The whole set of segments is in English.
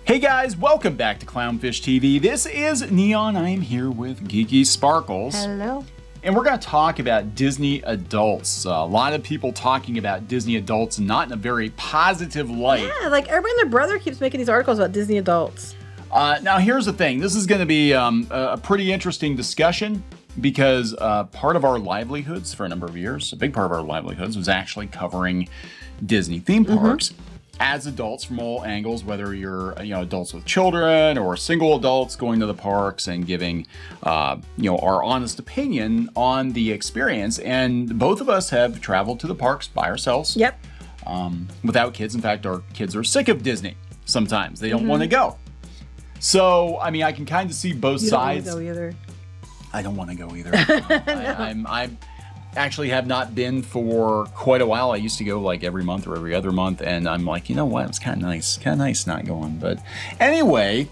Hey guys, welcome back to Clownfish TV. This is Neon. I am here with Geeky Sparkles. Hello. And we're going to talk about Disney adults. A lot of people talking about Disney adults and not in a very positive light. Yeah, like everybody and their brother keeps making these articles about Disney adults. Now here's the thing. This is going to be a pretty interesting discussion because part of our livelihoods for a number of years, a big part of our livelihoods was actually covering Disney theme parks. As adults from all angles, whether you're adults with children or single adults going to the parks and giving our honest opinion on the experience. And both of us have traveled to the parks by ourselves. Yep. Without kids. In fact, our kids are sick of Disney sometimes. They don't want to go. So, I mean, I can kind of see both sides. You don't want to go either. I don't want to go either. I actually have not been for quite a while. I used to go like every month or every other month, and I'm like, you know what? It's kind of nice not going. But anyway,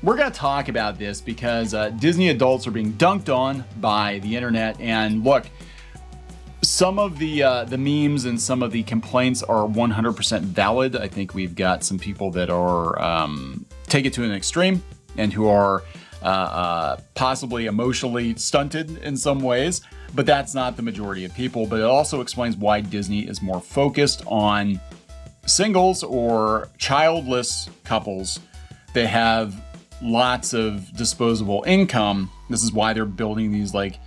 we're going to talk about this because Disney adults are being dunked on by the internet. And look, some of the memes and some of the complaints are 100% valid. I think we've got some people that are take it to an extreme and who are possibly emotionally stunted in some ways. But that's not the majority of people. But it also explains why Disney is more focused on singles or childless couples that have lots of disposable income. This is why they're building these like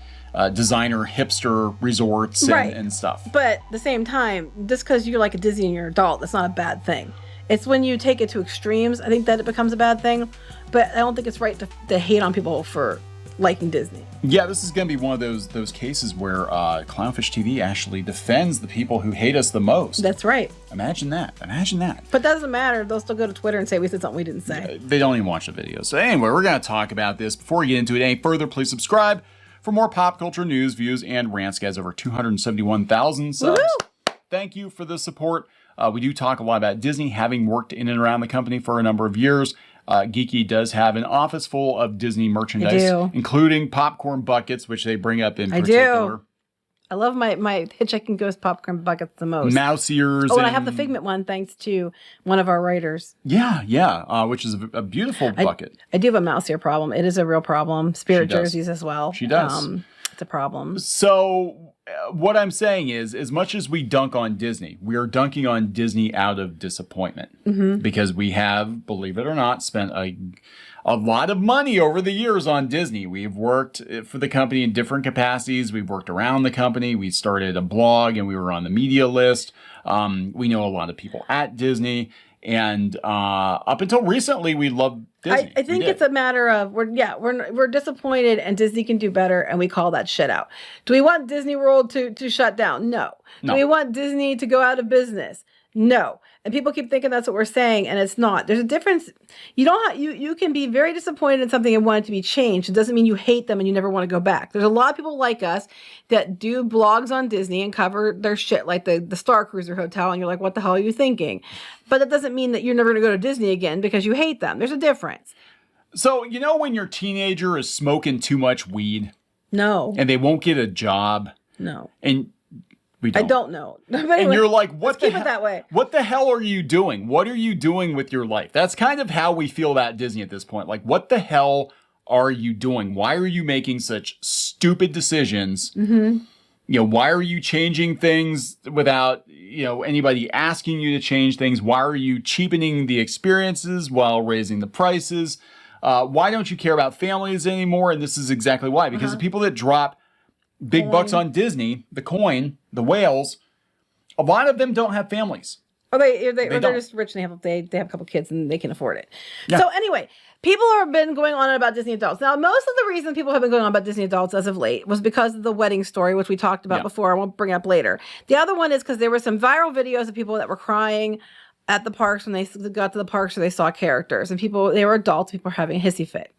designer hipster resorts and stuff. But at the same time, just because you're like a Disney and you're an adult, that's not a bad thing. It's when you take it to extremes, I think that it becomes a bad thing. But I don't think it's right to hate on people for liking Disney. Yeah, this is going to be one of those cases where Clownfish TV actually defends the people who hate us the most. That's right. Imagine that. But that doesn't matter. They'll still go to Twitter and say we said something we didn't say. They don't even watch the videos. So anyway, we're going to talk about this. Before we get into it any further, please subscribe for more pop culture news, views, and rants. Guys, over 271,000 subs. Woohoo! Thank you for the support. We do talk a lot about Disney, having worked in and around the company for a number of years. Geeky does have an office full of Disney merchandise, including popcorn buckets, which they bring up in particular. I love my Hitchhiking Ghost popcorn buckets the most. Mouse ears. Oh, and I have the Figment one thanks to one of our writers. Yeah, which is a beautiful bucket. I do have a mouse ear problem. It is a real problem. Spirit jerseys as well. She does. It's a problem. So what I'm saying is, as much as we dunk on Disney, we are dunking on Disney out of disappointment because we have, believe it or not, spent a lot of money over the years on Disney. We've worked for the company in different capacities. We've worked around the company. We started a blog and we were on the media list. We know a lot of people at Disney. And up until recently, we loved Disney. I think it's a matter of we're disappointed and Disney can do better, and we call that shit out. Do we want Disney World to shut down? No. Do we want Disney to go out of business? No. And people keep thinking that's what we're saying, and it's not. There's a difference. You can be very disappointed in something and want it to be changed. It doesn't mean you hate them and you never want to go back. There's a lot of people like us that do blogs on Disney and cover their shit like the Star Cruiser Hotel, and you're like, what the hell are you thinking? But that doesn't mean that you're never going to go to Disney again because you hate them. There's a difference. So, when your teenager is smoking too much weed? No. And they won't get a job? No. And we don't. I don't know. But anyway, and you're like, what keep it that way. What the hell are you doing? What are you doing with your life? That's kind of how we feel about Disney at this point. Like, what the hell are you doing? Why are you making such stupid decisions? Why are you changing things without, anybody asking you to change things? Why are you cheapening the experiences while raising the prices? Why don't you care about families anymore? And this is exactly why. Because the people that drop big bucks on Disney, the coin, the whales, a lot of them don't have families. Or they're just rich and they have a couple kids and they can afford it. Yeah. So anyway, people have been going on about Disney adults. Now, most of the reason people have been going on about Disney adults as of late was because of the wedding story, which we talked about before. I won't bring it up later. The other one is because there were some viral videos of people that were crying at the parks when they got to the parks or they saw characters. And they were adults, people were having a hissy fit.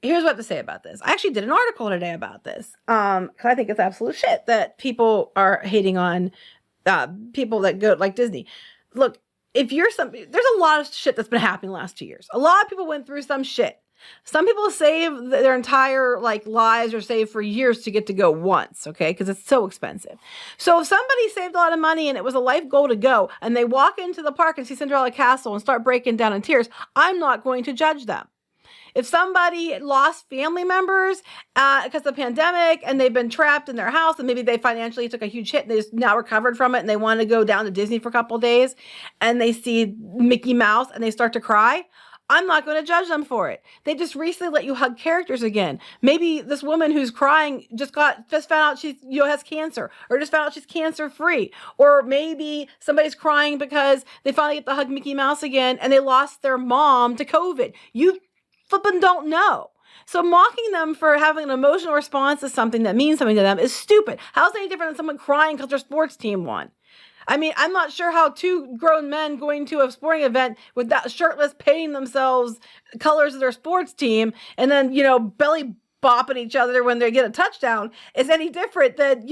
Here's what I have to say about this. I actually did an article today about this because I think it's absolute shit that people are hating on people that go like Disney. Look, there's a lot of shit that's been happening the last 2 years. A lot of people went through some shit. Some people save their entire like lives or save for years to get to go once, okay? Because it's so expensive. So if somebody saved a lot of money and it was a life goal to go, and they walk into the park and see Cinderella Castle and start breaking down in tears, I'm not going to judge them. If somebody lost family members because of the pandemic and they've been trapped in their house and maybe they financially took a huge hit and they just now recovered from it and they want to go down to Disney for a couple of days and they see Mickey Mouse and they start to cry, I'm not going to judge them for it. They just recently let you hug characters again. Maybe this woman who's crying just found out she has cancer, or just found out she's cancer free, or maybe somebody's crying because they finally get to hug Mickey Mouse again and they lost their mom to COVID. You flippin' don't know. So mocking them for having an emotional response to something that means something to them is stupid. How's it any different than someone crying because their sports team won? I mean, I'm not sure how two grown men going to a sporting event with that shirtless painting themselves colors of their sports team and then, belly bopping each other when they get a touchdown is any different than,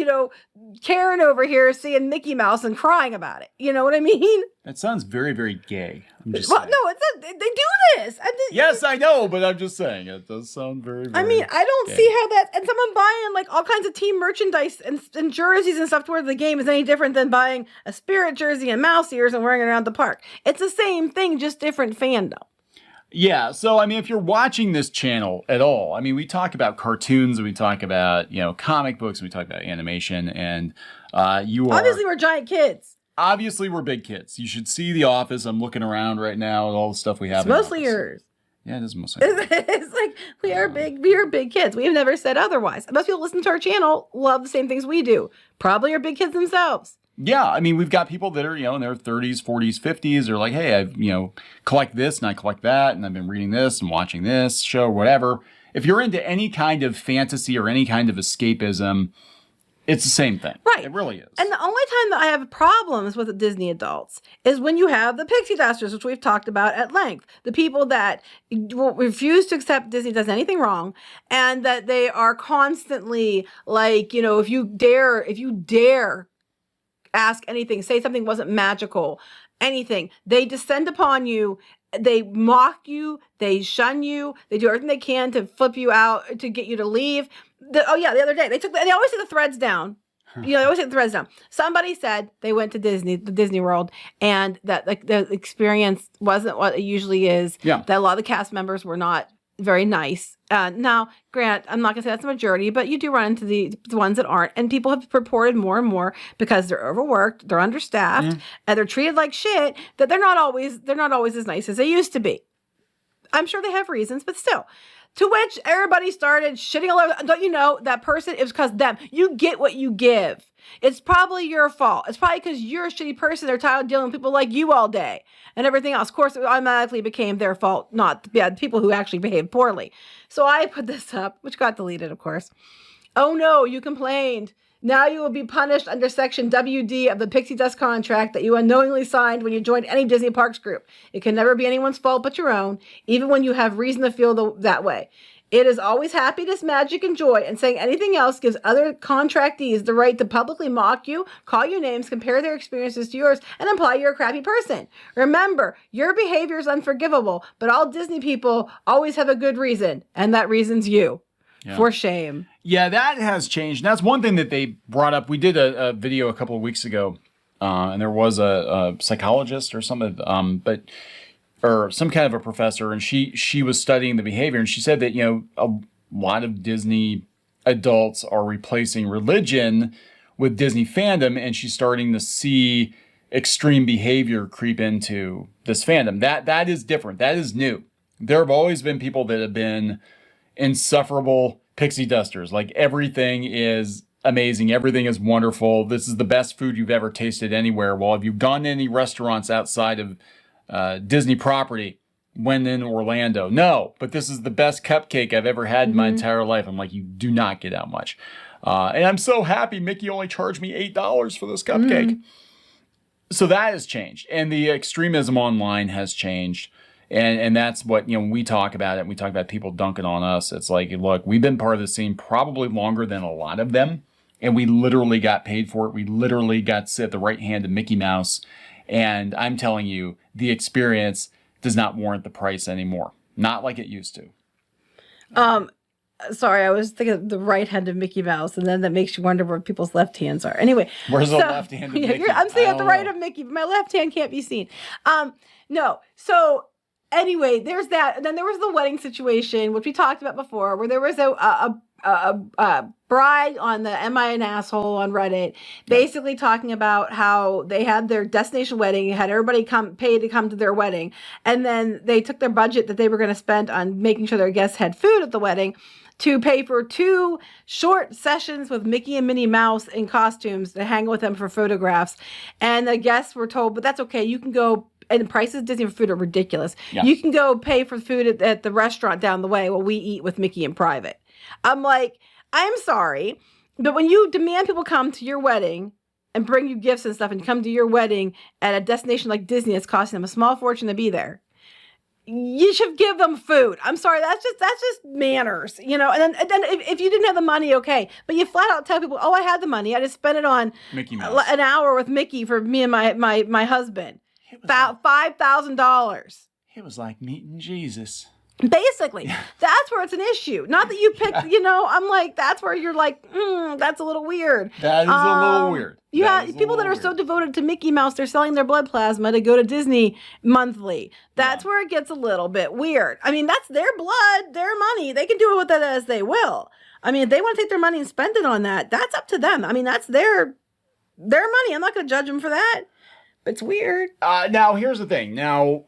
Karen over here seeing Mickey Mouse and crying about it. You know what I mean? That sounds very, very gay. I'm just saying. No, they do this. Yes, I know, but I'm just saying it does sound very, very I mean, I don't gay. see how that, and someone buying like all kinds of team merchandise and jerseys and stuff toward the game is any different than buying a Spirit jersey and mouse ears and wearing it around the park. It's the same thing, just different fandom. Yeah, so I mean, if you're watching this channel at all, I mean, we talk about cartoons, we talk about, comic books, we talk about animation, and Obviously, we're giant kids. Obviously, we're big kids. You should see The Office. I'm looking around right now at all the stuff we have. It's mostly yours. Yeah, it is mostly yours. It's like we are big kids. We have never said otherwise. Most people listen to our channel love the same things we do. Probably are big kids themselves. Yeah, I mean, we've got people that are, in their 30s, 40s, 50s. They're like, hey, I've, collect this and I collect that, and I've been reading this and watching this show, whatever. If you're into any kind of fantasy or any kind of escapism, it's the same thing. Right. It really is. And the only time that I have problems with the Disney adults is when you have the pixie dusters, which we've talked about at length. The people that refuse to accept Disney does anything wrong, and that they are constantly like, if you dare ask anything, say something wasn't magical, anything, they descend upon you, they mock you, they shun you, they do everything they can to flip you out, to get you to leave. The other day, they always take the threads down. They always take the threads down. Somebody said they went to the Disney World, and that the experience wasn't what it usually is. Yeah. That a lot of the cast members were not very nice. Now, Grant, I'm not going to say that's the majority, but you do run into the ones that aren't. And people have reported more and more because they're overworked, they're understaffed, and they're treated like shit, that they're not always as nice as they used to be. I'm sure they have reasons, but still. To which everybody started shitting all over. Don't you know that person? It was because them. You get what you give. It's probably your fault. It's probably because you're a shitty person. They're tired of dealing with people like you all day and everything else. Of course, it automatically became their fault, not the people who actually behaved poorly. So I put this up, which got deleted, of course. Oh no, you complained. Now you will be punished under Section WD of the Pixie Dust contract that you unknowingly signed when you joined any Disney Parks group. It can never be anyone's fault but your own, even when you have reason to feel that way. It is always happiness, magic, and joy, and saying anything else gives other contractees the right to publicly mock you, call you names, compare their experiences to yours, and imply you're a crappy person. Remember, your behavior is unforgivable, but all Disney people always have a good reason, and that reason's you. Yeah. For shame. Yeah, that has changed. That's one thing that they brought up. We did a video a couple of weeks ago, and there was a psychologist or something, or some kind of a professor, and she was studying the behavior, and she said that, a lot of Disney adults are replacing religion with Disney fandom, and she's starting to see extreme behavior creep into this fandom. That is different. That is new. There have always been people that have been insufferable pixie dusters. Like, everything is amazing. Everything is wonderful. This is the best food you've ever tasted anywhere. Well, have you gone to any restaurants outside of Disney property when in Orlando? No, but this is the best cupcake I've ever had in my entire life. I'm like, you do not get out much. And I'm so happy Mickey only charged me $8 for this cupcake. So that has changed. And the extremism online has changed. And that's what, when we talk about it, we talk about people dunking on us. It's like, look, we've been part of the scene probably longer than a lot of them. And we literally got paid for it. We literally got to sit at the right hand of Mickey Mouse. And I'm telling you, the experience does not warrant the price anymore. Not like it used to. Sorry, I was thinking of the right hand of Mickey Mouse, and then that makes you wonder where people's left hands are. Anyway, where's the left hand of Mickey? I'm saying at the right of Mickey, but my left hand can't be seen. No. So anyway, there's that. And then there was the wedding situation, which we talked about before, where there was a bride on the Am I an Asshole on Reddit, basically talking about how they had their destination wedding, had everybody pay to come to their wedding, and then they took their budget that they were going to spend on making sure their guests had food at the wedding to pay for 2 short sessions with Mickey and Minnie Mouse in costumes to hang with them for photographs. And the guests were told, but that's okay, you can go. And the prices of Disney for food are ridiculous. Yeah. You can go pay for food at the restaurant down the way while we eat with Mickey in private. I'm like, I'm sorry, but when you demand people come to your wedding and bring you gifts and stuff and come to your wedding at a destination like Disney that's costing them a small fortune to be there, you should give them food. I'm sorry, that's just manners, And then if you didn't have the money, okay, but you flat out tell people, oh, I had the money, I just spent it on Mickey Mouse. An hour with Mickey for me and my husband. About $5,000. It was like meeting Jesus. Basically, that's where it's an issue. Not that you picked, I'm like, that's where you're like, that's a little weird. That is a little weird. You have people that are so devoted to Mickey Mouse, they're selling their blood plasma to go to Disney monthly. That's where it gets a little bit weird. I mean, that's their blood, their money. They can do with that as they will. I mean, if they want to take their money and spend it on that, that's up to them. I mean, that's their money. I'm not going to judge them for that. It's weird. Now, here's the thing. Now,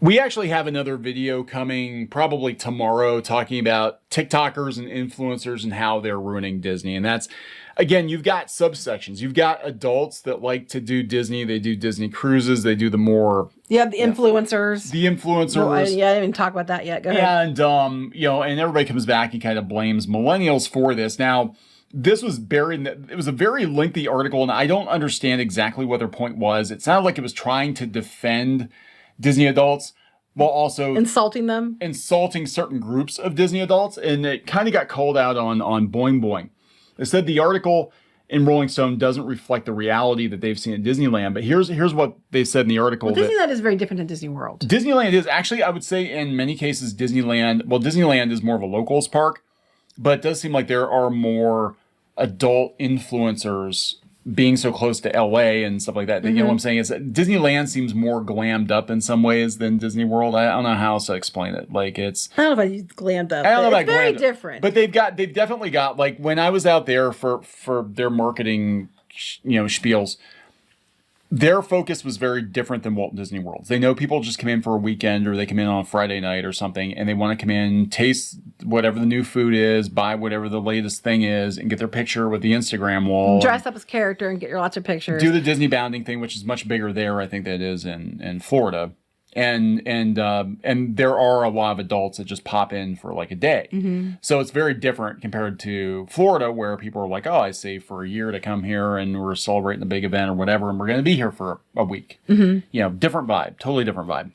we actually have another video coming probably tomorrow talking about TikTokers and influencers and how they're ruining Disney. And that's, again, you've got subsections. You've got adults that like to do Disney. They do Disney cruises. They do the more... Yeah, the influencers. The influencers. Well, I didn't even talk about that yet. Go ahead. And, and everybody comes back and kind of blames millennials for this. Now... This was buried. It was a very lengthy article, and I don't understand exactly what their point was. It sounded like it was trying to defend Disney adults while also insulting certain groups of Disney adults, and it kind of got called out on Boing Boing. They said the article in Rolling Stone doesn't reflect the reality that they've seen at Disneyland, but here's what they said in the article. Well, Disneyland is very different than Disney World. Disneyland is actually, I would say, in many cases, Disneyland is more of a locals park, but it does seem like there are more adult influencers being so close to LA and stuff like that. You know what I'm saying? Is Disneyland seems more glammed up in some ways than Disney World. I don't know how else to explain it. Like I don't know about glammed up. I don't know about very different. But they've definitely got, like, when I was out there for their marketing, spiels, their focus was very different than Walt Disney World. They know people just come in for a weekend or they come in on a Friday night or something, and they want to come in, taste whatever the new food is, buy whatever the latest thing is, and get their picture with the Instagram wall. Dress up as character and get your lots of pictures. Do the Disney bounding thing, which is much bigger there, I think, than it is in Florida. And there are a lot of adults that just pop in for like a day. So it's very different compared to Florida, where people are like, oh, I saved for a year to come here and we're celebrating a big event or whatever, and we're going to be here for a week. Different vibe, totally different vibe.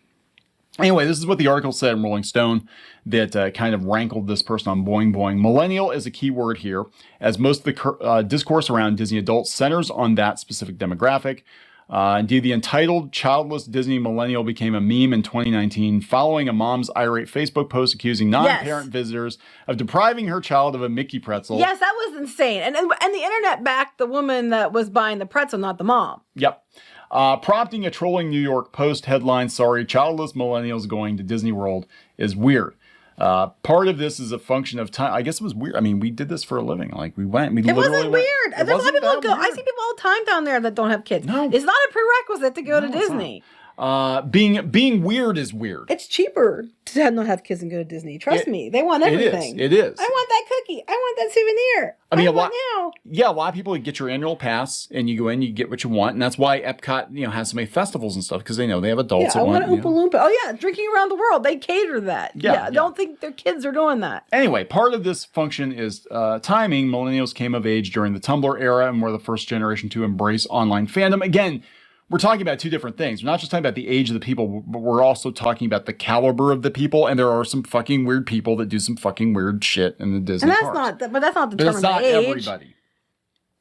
Anyway, this is what the article said in Rolling Stone that kind of rankled this person on Boing Boing. Millennial is a key word here, as most of the discourse around Disney adults centers on that specific demographic. Indeed, the entitled childless Disney millennial became a meme in 2019 following a mom's irate Facebook post accusing non-parent visitors of depriving her child of a Mickey pretzel. Yes, that was insane. And the internet backed the woman that was buying the pretzel, not the mom. Yep. Prompting a trolling New York Post headline, sorry, childless millennials going to Disney World is weird. Part of this is a function of time. I guess it was weird. I mean, we did this for a living. Like, we went. It wasn't weird. There's a lot of people that go. I see people all the time down there that don't have kids. No. It's not a prerequisite to go to Disney. Being weird is weird. It's cheaper to not have kids and go to Disney. Trust me, they want everything. It is. I want that cookie. I want that souvenir. I mean, a lot of people get your annual pass and you go in, you get what you want, and that's why Epcot, has so many festivals and stuff, because they know they have adults. Yeah, I want an Oompa Loompa. Oh yeah, drinking around the world. They cater that. Yeah. Don't think their kids are doing that. Anyway, part of this function is timing. Millennials came of age during the Tumblr era and were the first generation to embrace online fandom. Again, we're talking about two different things. We're not just talking about the age of the people, but we're also talking about the caliber of the people. And there are some fucking weird people that do some fucking weird shit in the Disney parks. But that's not determined by age. Everybody.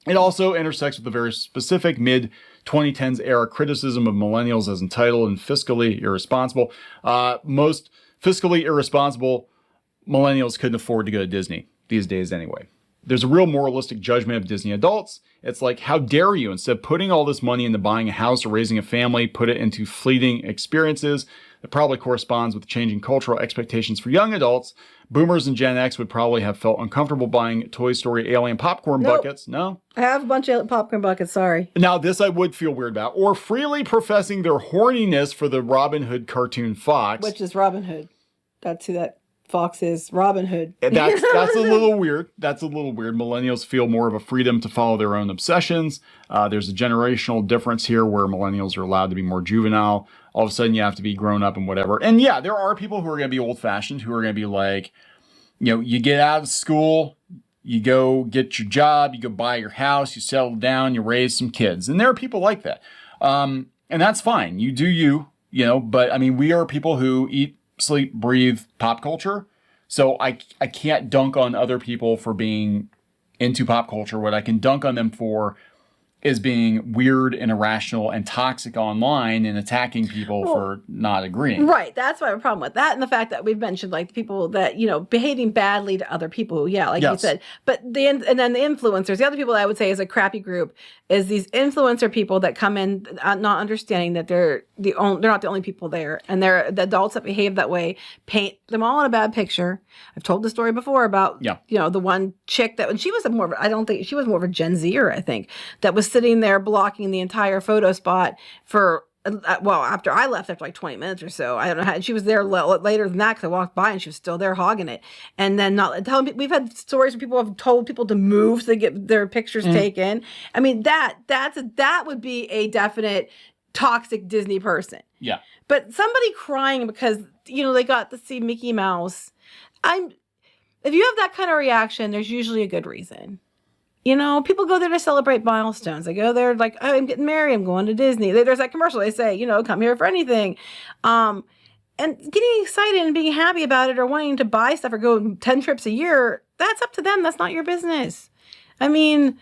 It also intersects with the very specific mid-2010s era criticism of millennials as entitled and fiscally irresponsible. Most fiscally irresponsible millennials couldn't afford to go to Disney these days anyway. There's a real moralistic judgment of Disney adults. It's like, how dare you, instead of putting all this money into buying a house or raising a family, put it into fleeting experiences that probably corresponds with changing cultural expectations for young adults. Boomers and Gen X would probably have felt uncomfortable buying Toy Story alien popcorn buckets. No? I have a bunch of popcorn buckets, sorry. Now, this I would feel weird about. Or freely professing their horniness for the Robin Hood cartoon Fox. Which is Robin Hood. That's who that Fox is. Robin Hood. That's a little weird. That's a little weird. Millennials feel more of a freedom to follow their own obsessions. There's a generational difference here where millennials are allowed to be more juvenile. All of a sudden, you have to be grown up and whatever. And yeah, there are people who are going to be old-fashioned, who are going to be like, you know, you get out of school, you go get your job, you go buy your house, you settle down, you raise some kids. And there are people like that. And that's fine. You do you, you know, but I mean, we are people who eat, sleep, breathe pop culture. So I can't dunk on other people for being into pop culture. What I can dunk on them for is being weird and irrational and toxic online and attacking people for not agreeing. Right. That's why I have a problem with that. And the fact that we've mentioned like the people that, you know, behaving badly to other people. Yeah, like you said. But and then the influencers, the other people that I would say is a crappy group is these influencer people that come in not understanding that they're not the only people there. And they're the adults that behave that way, paint them all in a bad picture. I've told the story before about, you know, the one chick that, and she was more of a Gen Zer, I think, that was sitting there blocking the entire photo spot for, well, after I left after like 20 minutes or so. I don't know how, she was there later than that because I walked by and she was still there hogging it. And then not telling people, we've had stories where people have told people to move so they get their pictures taken. I mean, that would be a definite toxic Disney person. Yeah. But somebody crying because, you know, they got to see Mickey Mouse. If you have that kind of reaction, there's usually a good reason. You know, people go there to celebrate milestones. They go there like, oh, I'm getting married, I'm going to Disney. There's that commercial. They say, you know, come here for anything. And getting excited and being happy about it or wanting to buy stuff or go 10 trips a year, that's up to them. That's not your business. I mean...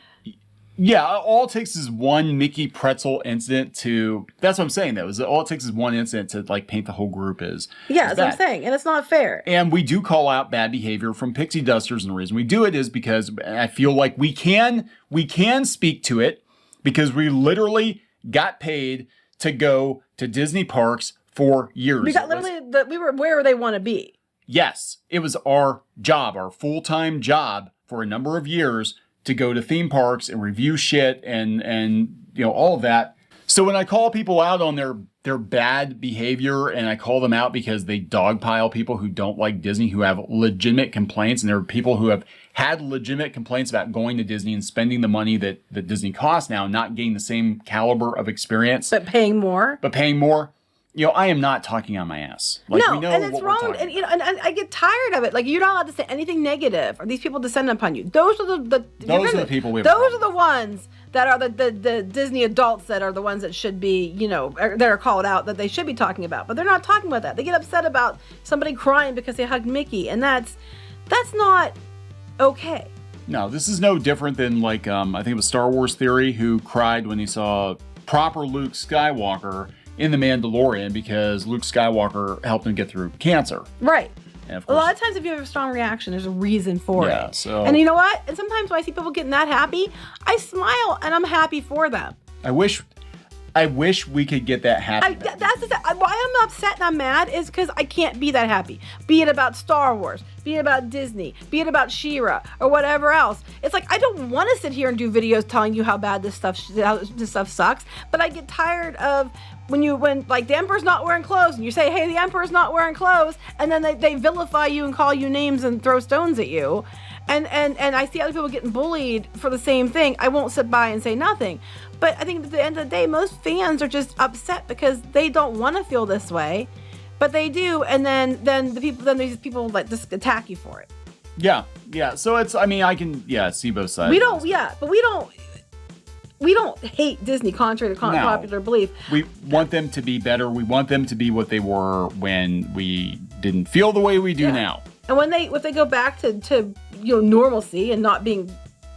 Yeah, all it takes is one Mickey pretzel incident to... That's what I'm saying, though. Is all it takes is one incident to, like, paint the whole group as Yeah, that's what I'm saying. And it's not fair. And we do call out bad behavior from pixie dusters. And the reason we do it is because I feel like we can speak to it because we literally got paid to go to Disney parks for years. We were where they want to be. Yes, it was our job, our full-time job for a number of years to go to theme parks and review shit and you know, all of that. So when I call people out on their bad behavior and I call them out because they dogpile people who don't like Disney, who have legitimate complaints, and there are people who have had legitimate complaints about going to Disney and spending the money that Disney costs now, not getting the same caliber of experience. But paying more. You know, I am not talking on my ass. Like, no, we know and it's wrong. And you know, and I get tired of it. Like, you're not allowed to say anything negative, or these people descend upon you. Those are the people we have. Those are the ones that are the Disney adults that are the ones that should be, you know, that are called out that they should be talking about. But they're not talking about that. They get upset about somebody crying because they hugged Mickey, and that's not okay. No, this is no different than like I think it was Star Wars Theory who cried when he saw proper Luke Skywalker in The Mandalorian because Luke Skywalker helped him get through cancer. Right. And of course, a lot of times if you have a strong reaction, there's a reason for it. So, and you know what? And sometimes when I see people getting that happy, I smile and I'm happy for them. I wish we could get that happy. Why I'm upset and I'm mad is because I can't be that happy. Be it about Star Wars, be it about Disney, be it about She-Ra or whatever else. It's like I don't want to sit here and do videos telling you how bad this stuff sucks. But I get tired of when like the Emperor's not wearing clothes and you say, hey, the Emperor's not wearing clothes, and then they vilify you and call you names and throw stones at you. And I see other people getting bullied for the same thing. I won't sit by and say nothing. But I think at the end of the day, most fans are just upset because they don't want to feel this way, but they do. And then these people like just attack you for it. Yeah. So it's, I mean, I can, see both sides. But we don't hate Disney contrary to popular belief. We want them to be better. We want them to be what they were when we didn't feel the way we do now. And if they go back to normalcy and not being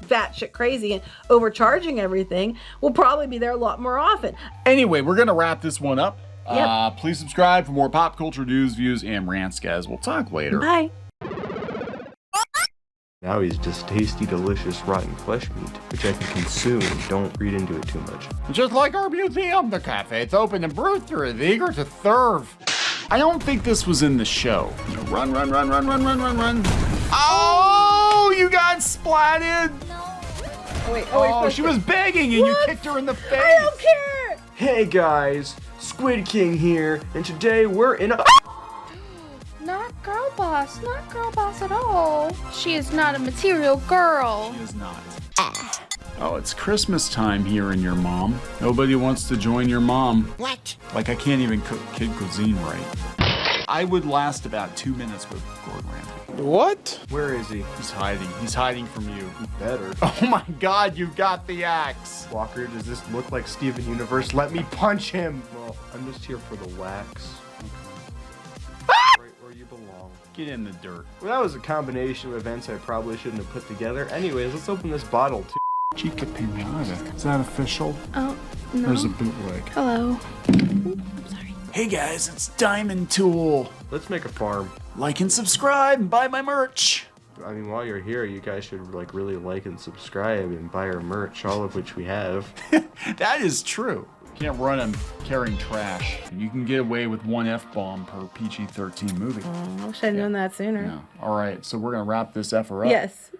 batshit crazy and overcharging everything, we'll probably be there a lot more often. Anyway, we're gonna wrap this one up. Yep. Please subscribe for more pop culture news, views, and rants, guys. We'll talk later. Bye. Now he's just tasty, delicious, rotten flesh meat, which I can consume. Don't read into it too much. Just like our museum, the cafe's open and Brewster is eager to serve. I don't think this was in the show. Run, run, run, run, run, run, run, run. Oh, you got splatted. Oh, she was begging and you kicked her in the face. I don't care. Hey guys, Squid King here, and today we're in a... Not girl boss, not girl boss at all. She is not a material girl. She is not. Oh, it's Christmas time here in your mom. Nobody wants to join your mom. What? Like I can't even cook kid cuisine right. I would last about 2 minutes with Gordon Ramsay. What? Where is he? He's hiding. He's hiding from you. Better. Oh my God, you got the axe. Walker, does this look like Steven Universe? Let me punch him. Well, I'm just here for the wax. Right where you belong. Get in the dirt. Well, that was a combination of events I probably shouldn't have put together. Anyways, let's open this bottle too. Chica Pinata. Is that official? Oh, no. There's a bootleg. Hello. Ooh, sorry. Hey guys, it's Diamond Tool. Let's make a farm. Like and subscribe and buy my merch. I mean, while you're here, you guys should like really like and subscribe and buy our merch, all of which we have. That is true. You can't run them carrying trash. You can get away with one F-bomb per PG-13 movie. I wish I'd known that sooner. No. All right, so we're going to wrap this effer up. Yes.